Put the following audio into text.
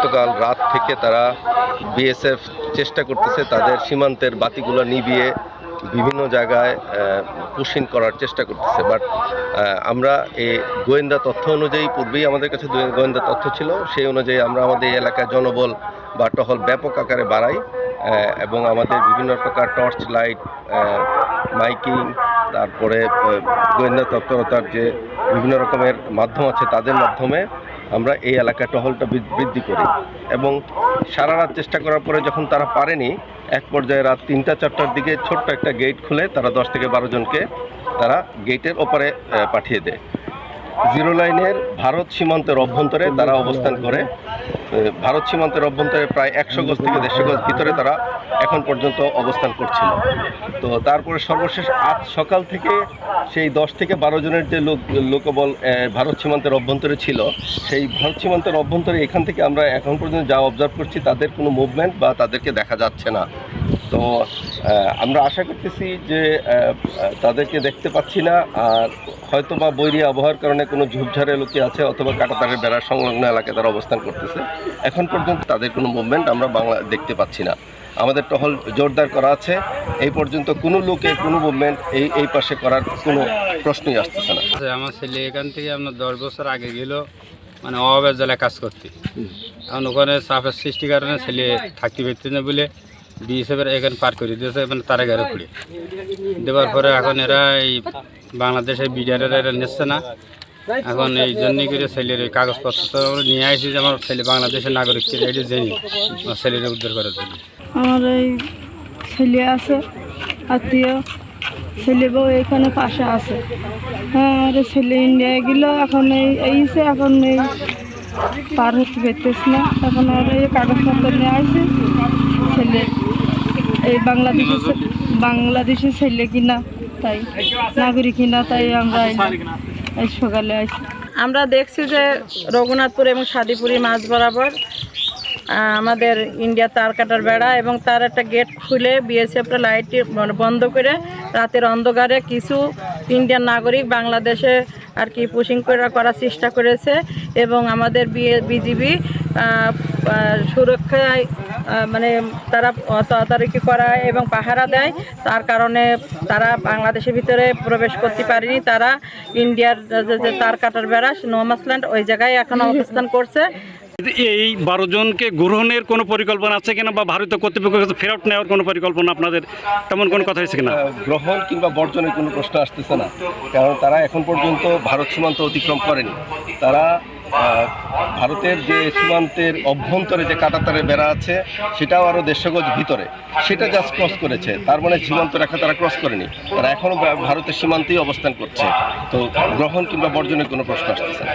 গতকাল রাত থেকে তারা বিএসএফ চেষ্টা করতেছে তাদের সীমান্তের বাতিগুলো নিভিয়ে বিভিন্ন জায়গায় পুশিং করার চেষ্টা করতেছে। বাট আমরা এই গোয়েন্দা তথ্য অনুযায়ী, পূর্বেই আমাদের কাছে গোয়েন্দা তথ্য ছিল, সেই অনুযায়ী আমরা আমাদের এলাকায় জনবল বা টহল ব্যাপক আকারে বাড়াই এবং আমাদের বিভিন্ন প্রকার টর্চ লাইট, মাইকিং, তারপরে গোয়েন্দা তৎপরতার যে বিভিন্ন রকমের মাধ্যম আছে তাদের মাধ্যমে আমরা এই এলাকায় টহলটা বৃদ্ধি করি। এবং সারা রাত চেষ্টা করার পরে যখন তারা পারেনি, এক পর্যায়ে রাত 3টা-4টার দিকে ছোট্ট একটা গেট খুলে তারা 10 থেকে 12 জনকে তারা গেটের ওপারে পাঠিয়ে দেয়। জিরো লাইনের ভারত সীমান্তের অভ্যন্তরে তারা অবস্থান করে। ভারত সীমান্তের অভ্যন্তরে প্রায় 100 গজ থেকে 150 গজ ভিতরে তারা এখন পর্যন্ত অবস্থান করছিল। তো তারপরে সর্বশেষ আজ সকাল থেকে সেই 10 থেকে 12 জনের যে লোকবল ভারত সীমান্তের অভ্যন্তরে ছিল, সেই ভারত সীমান্তের অভ্যন্তরে এখান থেকে আমরা এখন পর্যন্ত যা অবজার্ভ করছি তাদের কোনো মুভমেন্ট বা তাদেরকে দেখা যাচ্ছে না। তো আমরা আশা করতেছি যে তাদেরকে দেখতে পাচ্ছি না, আর হয়তো বা বৈরী আবহাওয়ার কারণে কোনো ঝোপঝাড়ে লুকিয়ে আছে অথবা কাঁটাতারের বেড়ার সংলগ্ন এলাকায় তারা অবস্থান করতেছে। এখন পর্যন্ত তাদের কোনো মুভমেন্ট আমরা দেখতে পাচ্ছি না। আমাদের টহল জোরদার করা আছে। এই পর্যন্ত কোনো লোকের কোনো মুভমেন্ট এই পাশে করার কোনো প্রশ্নই আসতেছে না। আমার ছেলে এখান থেকে আপনার 10 বছর আগে গেল মানে অভাবের জ্বালায় কাজ করতে, এখন ওখানে চাপের সৃষ্টির কারণে ছেলে থাকতে পারতে না বলে বিএসএফের এখানে পার করে দিয়েছে, মানে তারা ঘরে পড়ে দেওয়ার পরে এখন এরা এই বাংলাদেশের বিডিআরেরা এরা নিচ্ছে না। এখন এই জন্যই করে ছেলের এই কাগজপত্র নিয়ে আসি যে আমার ছেলে বাংলাদেশের নাগরিক ছিল, এটি জেনে আমার ছেলের উদ্ধার করার জন্য। আমার এই ছেলে আছে, আত্মীয় ছেলে বউ এখানে পাশে আছে। হ্যাঁ, আমার ছেলে ইন্ডিয়ায় গেল, এখন এইছে এখন এই পার হতে পেতেছি না। এখন আর এই কাগজপত্র নিয়ে আসছে ছেলে এই বাংলাদেশে ছেলে কিনা, তাই নাগরিক কিনা, তাই আমরা এই সকালে আসি। আমরা দেখছি যে রঘুনাথপুর এবং সাদিপুরি মাঝ বরাবর আমাদের ইন্ডিয়া তার কাটার বেড়া এবং তার একটা গেট খুলে বিএসএফটা লাইট বন্ধ করে রাতের অন্ধকারে কিছু ইন্ডিয়ান নাগরিক বাংলাদেশে আর কি পুশিং করার চেষ্টা করেছে এবং আমাদের বিজিবি সুরক্ষায় মানে তারা তদারকি করায় এবং পাহারা দেয়। তার কারণে তারা বাংলাদেশের ভিতরে প্রবেশ করতে পারেনি। তারা ইন্ডিয়ার যে তার কাটার বেড়া নোমাসল্যান্ড ওই জায়গায় এখন অবস্থান করছে। এই 12 জনকে গ্রহণের কোনো পরিকল্পনা আছে কিনা বা ভারতীয় কর্তৃপক্ষের কাছে ফেরত নেওয়ার কোনো পরিকল্পনা আপনাদের তেমন কোনো কথা হয়েছে কিনা? গ্রহণ কিংবা বর্জনের কোনো প্রশ্ন আসতেছে না, কারণ তারা এখন পর্যন্ত ভারত সীমান্ত অতিক্রম করেনি। তারা ভারতের যে সীমান্তের অভ্যন্তরে যে কাঁটাতারের বেড়া আছে সেটাও আরও 150 গজ ভিতরে, সেটা জাস্ট ক্রস করেছে। তার মানে সীমান্ত রেখা তারা ক্রস করেনি, তারা এখনও ভারতের সীমান্তেই অবস্থান করছে। তো গ্রহণ কিংবা বর্জনের কোনো প্রশ্ন আসতেছে না।